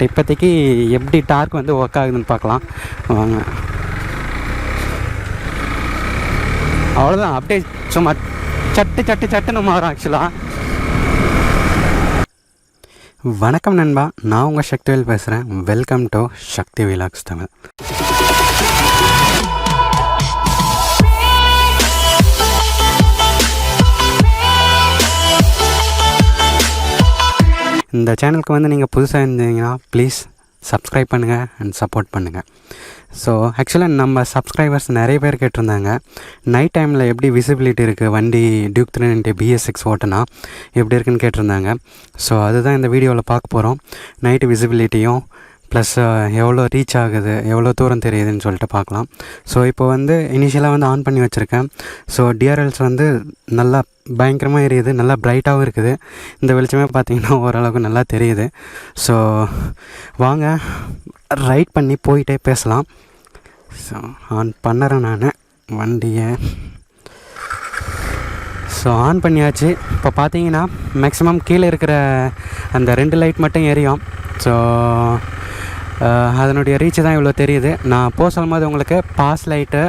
இப்போதைக்கு எப்படி டார்க் வந்து ஒர்க் ஆகுதுன்னு பார்க்கலாம் வாங்க. அவ்வளோதான், அப்படியே சும்மா சட்டுன்னு மாறும் ஆக்சுவலாக. வணக்கம் நண்பா, நான் உங்கள் சக்திவேல் பேசுகிறேன். Welcome to Sakthi vlogs Tamil. இந்த சேனலுக்கு வந்து நீங்கள் புதுசாக இருந்தீங்கன்னா ப்ளீஸ் சப்ஸ்கிரைப் பண்ணுங்கள் அண்ட் சப்போர்ட் பண்ணுங்கள். ஸோ ஆக்சுவலாக நம்ம சப்ஸ்கிரைபர்ஸ் நிறைய பேர் கேட்டிருந்தாங்க, நைட் டைமில் எப்படி விசிபிலிட்டி இருக்குது வண்டி டியூக் 390 BS6 ஓட்டுனா எப்படி இருக்குன்னு கேட்டிருந்தாங்க. ஸோ அதுதான் இந்த வீடியோவில் பார்க்க போகிறோம். நைட்டு விசிபிலிட்டியும் ப்ளஸ் எவ்வளோ ரீச் ஆகுது, எவ்வளோ தூரம் தெரியுதுன்னு சொல்லிட்டு பார்க்கலாம். ஸோ இப்போ வந்து இனிஷியலாக வந்து ஆன் பண்ணி வச்சுருக்கேன். ஸோ டிஆர்எல்ஸ் வந்து நல்லா பயங்கரமாக எரியுது, நல்லா ப்ரைட்டாகவும் இருக்குது. இந்த வெளிச்சமே பார்த்திங்கன்னா ஓரளவுக்கு நல்லா தெரியுது. ஸோ வாங்க ரைட் பண்ணி போயிட்டே பேசலாம். ஸோ ஆன் பண்ணுறேன் நான் வண்டியை. ஸோ ஆன் பண்ணியாச்சு. இப்போ பார்த்தீங்கன்னா மேக்ஸிமம் கீழே இருக்கிற அந்த 2 லைட் மட்டும் எரியும். ஸோ அதனுடைய ரீச்சு தான் இவ்வளோ தெரியுது. நான் சொல்லும் போது உங்களுக்கு பாஸ் லைட்டு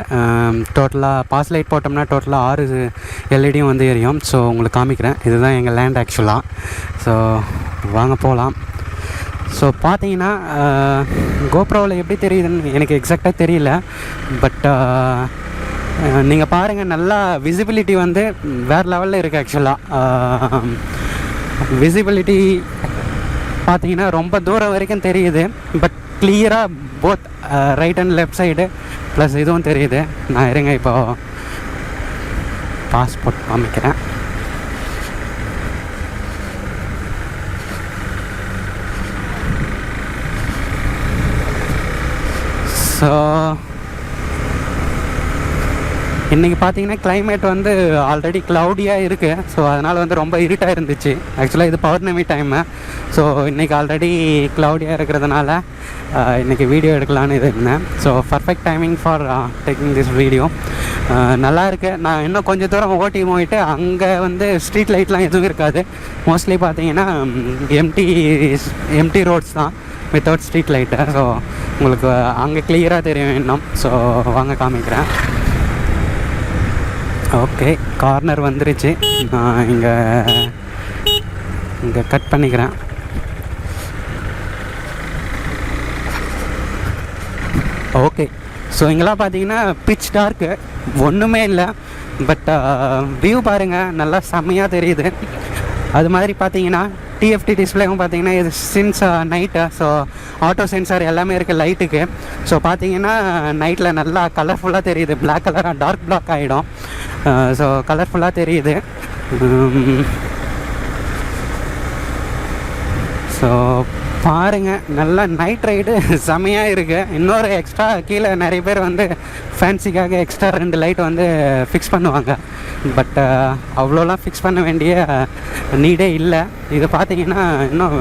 டோட்டலாக பாஸ் லைட் போட்டோம்னா டோட்டலாக 6 எல்இடியும் வந்து எரியும். ஸோ உங்களுக்கு காமிக்கிறேன். இதுதான் எங்கள் லேண்ட் ஆக்சுவலாக. ஸோ வாங்க போகலாம். ஸோ பார்த்தீங்கன்னா கோப்ரோவில் எப்படி தெரியுதுன்னு எனக்கு எக்ஸாக்டாக தெரியல. பட் நீங்கள் பாருங்கள், நல்லா விசிபிலிட்டி வந்து வேறு லெவலில் இருக்குது ஆக்சுவலாக. விசிபிலிட்டி பார்த்தீங்கன்னா ரொம்ப தூரம் வரைக்கும் தெரியுது. பட் கிளியராக both right and left side plus இதுவும் தெரியுது. நான் இருங்க இப்போ பாஸ்போர்ட் காமிக்கிறேன். ஸோ இன்றைக்கி பார்த்தீங்கன்னா கிளைமேட் வந்து ஆல்ரெடி க்ளவுடியாக இருக்குது. ஸோ அதனால் வந்து ரொம்ப இருட்டாக இருந்துச்சு. ஆக்சுவலாக இது பௌர்ணமி டைமு. ஸோ இன்றைக்கி ஆல்ரெடி க்ளவுடியாக இருக்கிறதுனால இன்றைக்கி வீடியோ எடுக்கலான்னு இது இருந்தேன். So perfect timing for taking this video. நல்லா இருக்குது. நான் இன்னும் கொஞ்சம் தூரம் ஓட்டி போயிட்டு அங்கே வந்து ஸ்ட்ரீட் லைட்லாம் எதுவும் இருக்காது. மோஸ்ட்லி பார்த்தீங்கன்னா எம்டி ரோட்ஸ் தான் வித்தவுட் ஸ்ட்ரீட் லைட்டு. ஸோ உங்களுக்கு அங்கே கிளியராக தெரியும் இன்னும். ஸோ வாங்க காமிக்கிறேன். ஓகே, கார்னர் வந்துருச்சு. நான் இங்கே கட் பண்ணிக்கிறேன். ஓகே, ஸோ இங்கெல்லாம் பார்த்தீங்கன்னா பிட்ச் டார்க்கு, ஒன்றுமே இல்லை. பட் வியூ பாருங்கள், நல்லா செம்மையாக தெரியுது. அது மாதிரி பார்த்தீங்கன்னா டிஎஃப்டி டிஸ்பிளேவும் பார்த்தீங்கன்னா இது since night. So auto sensor எல்லாமே இருக்குது லைட்டுக்கு. ஸோ பார்த்தீங்கன்னா நைட்டில் நல்லா கலர்ஃபுல்லாக தெரியுது. பிளாக் கலராக டார்க் பிளாக் ஆகிடும். ஸோ கலர்ஃபுல்லாக தெரியுது. ஸோ பாருங்கள், நல்லா நைட் ரைடு செமையாக இருக்குது. இன்னொரு எக்ஸ்ட்ரா கீழே நிறைய பேர் வந்து ஃபேன்சிக்காக எக்ஸ்ட்ரா 2 லைட் வந்து ஃபிக்ஸ் பண்ணுவாங்க. பட் அவ்வளோலாம் ஃபிக்ஸ் பண்ண வேண்டிய நீடே இல்லை. இது பார்த்திங்கன்னா இன்னும்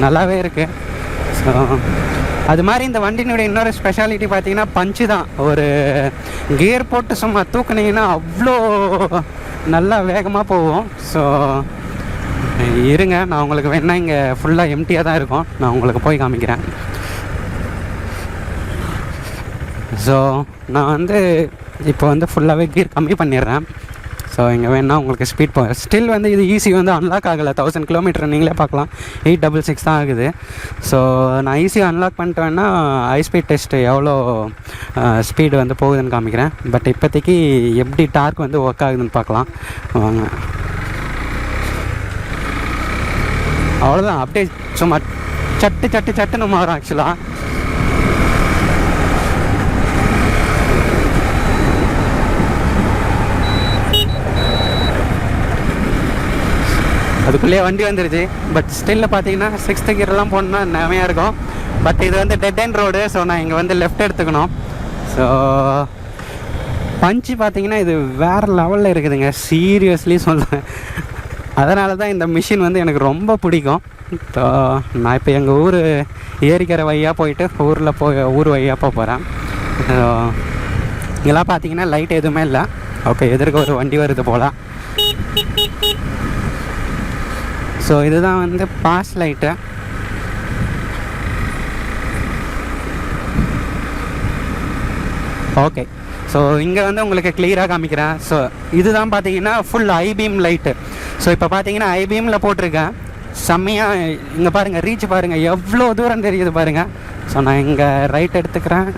நல்லாவே இருக்குது. ஸோ அது மாதிரி இந்த வண்டியினுடைய இன்னொரு ஸ்பெஷாலிட்டி பார்த்திங்கன்னா பஞ்சு தான். ஒரு கியர் போட்டு சும்மா தூக்குனிங்கன்னா அவ்வளோ நல்லா வேகமாக போகும். ஸோ இருங்க, நான் உங்களுக்கு வேணா இங்கே ஃபுல்லாக எம்டியாக தான் இருக்கும், நான் உங்களுக்கு போய் காமிக்கிறேன். ஸோ நான் வந்து இப்போ வந்து ஃபுல்லாகவே கியர் கம்மி பண்ணிடுறேன். ஸோ இங்கே வேணால் உங்களுக்கு ஸ்பீட் ஸ்டில் வந்து இது ஈஸி வந்து அன்லாக் ஆகலை. 1000 கிலோமீட்டர் நீங்களே பார்க்கலாம், 866 தான் ஆகுது. ஸோ நான் ஈஸியாக அன்லாக் பண்ணிட்டு வேணால் ஹை ஸ்பீட் டெஸ்ட்டு எவ்வளோ ஸ்பீடு வந்து போகுதுன்னு காமிக்கிறேன். பட் இப்போதைக்கு எப்படி டார்க் வந்து ஒர்க் ஆகுதுன்னு பார்க்கலாம் வாங்க. அவ்வளோதான், அப்படியே சும்மா சட்டுன்னு மாறும் ஆக்சுவலாக. அதுக்குள்ளேயே வண்டி வந்துருச்சு. பட் ஸ்டில்ல பார்த்தீங்கன்னா 6th கியர்லாம் போகணுன்னா நிறையா இருக்கும். பட் இது வந்து டெட் அண்ட் ரோடு. ஸோ நான் இங்கே வந்து லெஃப்ட் எடுத்துக்கணும். ஸோ பஞ்சு பார்த்தீங்கன்னா இது வேறு லெவலில் இருக்குதுங்க, சீரியஸ்லி சொல்கிறேன். அதனால தான் இந்த மிஷின் வந்து எனக்கு ரொம்ப பிடிக்கும். ஸோ நான் இப்போ எங்கள் ஊர் ஏரிக்கரை வழியாக போயிட்டு ஊர் வழியாக போகிறேன். ஸோ இங்கெல்லாம் பார்த்தீங்கன்னா லைட் எதுவுமே இல்லை. ஓகே, எதிர்க்க ஒரு வண்டி வருது போல். ஸோ இதுதான் வந்து பாஸ் லைட்டு. ஓகே. ஸோ இங்கே வந்து உங்களுக்கு கிளியராக காமிக்கிறேன். ஸோ இதுதான் பார்த்தீங்கன்னா ஃபுல் ஐபீம் லைட்டு. ஸோ இப்போ பார்த்தீங்கன்னா ஐபீமில் போட்டிருக்கேன். செம்மையாக இங்கே பாருங்கள், ரீச் பாருங்கள், எவ்வளோ தூரம் தெரியுது பாருங்கள். ஸோ நான் இங்கே ரைட் எடுத்துக்கிறேன்.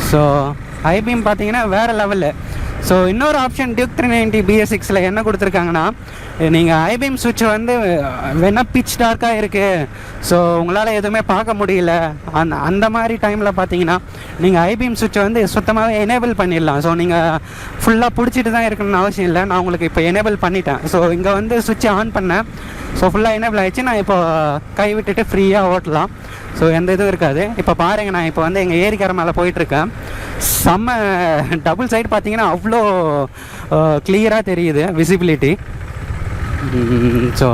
ஸோ ஐபீம் பார்த்தீங்கன்னா வேறு லெவலு. ஸோ இன்னொரு ஆப்ஷன் டியூக் 390 BS6 என்ன கொடுத்துருக்காங்கன்னா, நீங்கள் ஐபீம் சுவிட்ச் வந்து வேணால் பிச் டார்க்காக இருக்குது, ஸோ உங்களால் எதுவுமே பார்க்க முடியல, அந்த மாதிரி டைமில் பார்த்தீங்கன்னா நீங்கள் ஐபீம் சுவிட்சை வந்து சுத்தமாகவே எனேபிள் பண்ணிடலாம். ஸோ நீங்கள் ஃபுல்லாக பிடிச்சிட்டு தான் இருக்கணும்னு அவசியம் இல்லை. நான் உங்களுக்கு இப்போ எனேபிள் பண்ணிட்டேன். ஸோ இங்கே வந்து சுவிட்சை ஆன் பண்ணேன். ஸோ ஃபுல்லாக எனேபிள் ஆகிடுச்சு. நான் இப்போ கை விட்டுட்டு ஃப்ரீயாக ஓட்டலாம். ஸோ எந்த இதுவும் இருக்காது. இப்போ பாருங்கள், நான் இப்போ வந்து எங்கள் ஏரிக்கரை மேலே போயிட்டுருக்கேன். செம்ம டபுள் சைடு பார்த்தீங்கன்னா அவ்வளோ கிளியராக தெரியுது விசிபிலிட்டி. ஸோ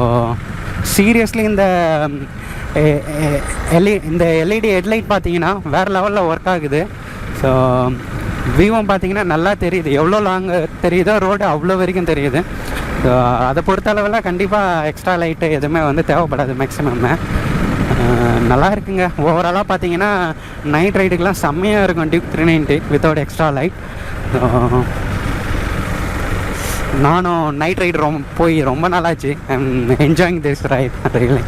சீரியஸ்லி இந்த எல்இடி ஹெட்லைட் பார்த்தீங்கன்னா வேறு லெவலில் ஒர்க் ஆகுது. ஸோ வியூவும் பார்த்தீங்கன்னா நல்லா தெரியுது. எவ்வளோ லாங் தெரியுதோ ரோடு அவ்வளோ வரைக்கும் தெரியுது. ஸோ அதை பொறுத்த அளவில் கண்டிப்பாக எக்ஸ்ட்ரா லைட்டு எதுவுமே வந்து தேவைப்படாது மேக்ஸிமம். நல்லா இருக்குங்க. ஓவராலாக பார்த்தீங்கன்னா நைட் ரைடுக்கெலாம் செம்மையாக இருக்கும் டியூக் 390 வித்தவுட் எக்ஸ்ட்ரா லைட். நானும் நைட் ரைடு போய் ரொம்ப நாளாச்சு. Enjoying this right. ரியலி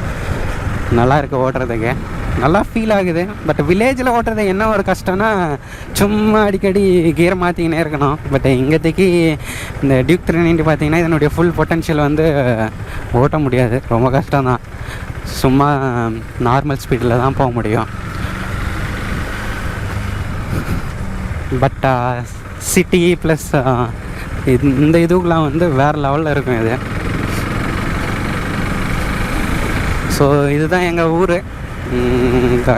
நல்லா இருக்குது ஓட்டுறதுக்கு, நல்லா ஃபீல் ஆகுது. பட் வில்லேஜில் ஓட்டுறது என்ன ஒரு கஷ்டம்னா, சும்மா அடிக்கடி கியர் மாற்றிக்கினே இருக்கணும். பட் இங்கேதைக்கு இந்த டியூக் 390 பார்த்தீங்கன்னா இதனுடைய ஃபுல் பொட்டன்ஷியல் வந்து ஓட்ட முடியாது, ரொம்ப கஷ்டம்தான். சும்மா நார்மல் ஸ்பீடில் தான் போக முடியும். பட் சிட்டி ப்ளஸ் இந்த இதுக்கெலாம் வந்து வேறு லெவலில் இருக்கும் இது. ஸோ இதுதான் எங்கள் ஊர்.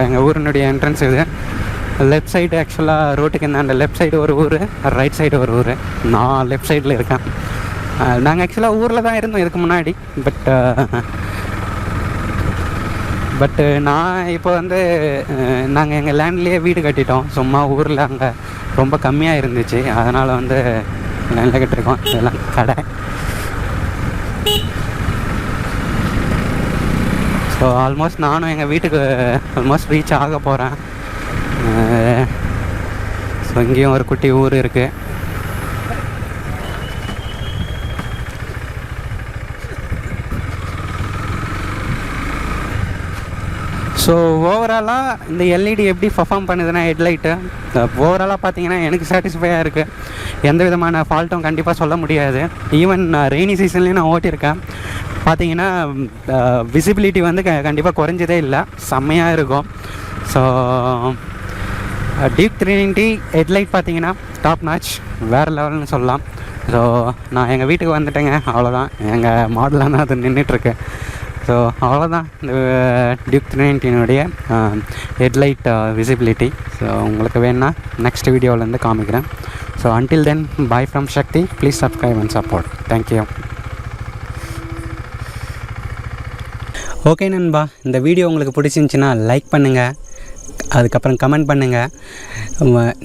எங்கள் ஊரினுடைய என்ட்ரன்ஸ் இது. லெஃப்ட் சைடு ஆக்சுவலாக ரோட்டுக்கு இந்த லெஃப்ட் சைடு ஒரு ஊர், ரைட் சைடு ஒரு ஊர். நான் லெஃப்ட் சைடில் இருக்கேன். நாங்கள் ஆக்சுவலாக ஊரில் தான் இருந்தோம் இதுக்கு முன்னாடி. பட்டு நான் இப்போ வந்து நாங்கள் எங்கள் லேண்ட்லேயே வீடு கட்டிட்டோம். சும்மா ஊரில் அங்கே ரொம்ப கம்மியாக இருந்துச்சு, அதனால் வந்து லேண்டில் கட்டிருக்கோம். இதெல்லாம் கடை. ஸோ ஆல்மோஸ்ட் நானும் எங்கள் வீட்டுக்கு ஆல்மோஸ்ட் ரீச் ஆக போகிறேன். ஸோ இங்கேயும் ஒரு குட்டி ஊர் இருக்குது. ஸோ ஓவராலாக இந்த எல்இடி எப்படி பர்ஃபார்ம் பண்ணுதுன்னா ஹெட்லைட்டு ஓவராலாக பார்த்தீங்கன்னா எனக்கு சாட்டிஸ்ஃபையாக இருக்குது. எந்த விதமான ஃபால்ட்டும் கண்டிப்பாக சொல்ல முடியாது. ஈவன் ரெய்னி சீசன்லேயும் நான் ஓட்டியிருக்கேன். பார்த்தீங்கன்னா விசிபிலிட்டி வந்து கண்டிப்பாக குறைஞ்சதே இல்லை, செம்மையாக இருக்கும். ஸோ டியூக் 390 ஹெட்லைட் பார்த்தீங்கன்னா டாப் நாச், வேறு லெவல்னு சொல்லலாம். ஸோ நான் எங்கள் வீட்டுக்கு வந்துட்டேங்க, அவ்வளோதான். எங்கள் மாடலாக தான் அது நின்றுட்டுருக்கு. ஸோ அவ்வளோதான் இந்த டியூக் 390 ஹெட்லைட் விசிபிலிட்டி. ஸோ உங்களுக்கு வேணுன்னா நெக்ஸ்ட் வீடியோவிலேருந்து காமிக்கிறேன். So until then bye from Sakthi. Please subscribe and support. Thank you. Okay நண்பா, இந்த வீடியோ உங்களுக்கு பிடிச்சிருந்துச்சின்னா லைக் பண்ணுங்கள், அதுக்கப்புறம் கமெண்ட் பண்ணுங்கள்.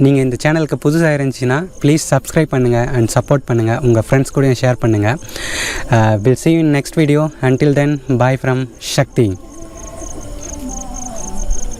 நீங்கள் இந்த சேனலுக்கு புதுசாக இருந்துச்சுன்னா ப்ளீஸ் சப்ஸ்கிரைப் பண்ணுங்கள் அண்ட் சப்போர்ட் பண்ணுங்கள். உங்கள் ஃப்ரெண்ட்ஸ் கூடயும் ஷேர் பண்ணுங்கள். Will see you in next video. Until then, bye from Shakti.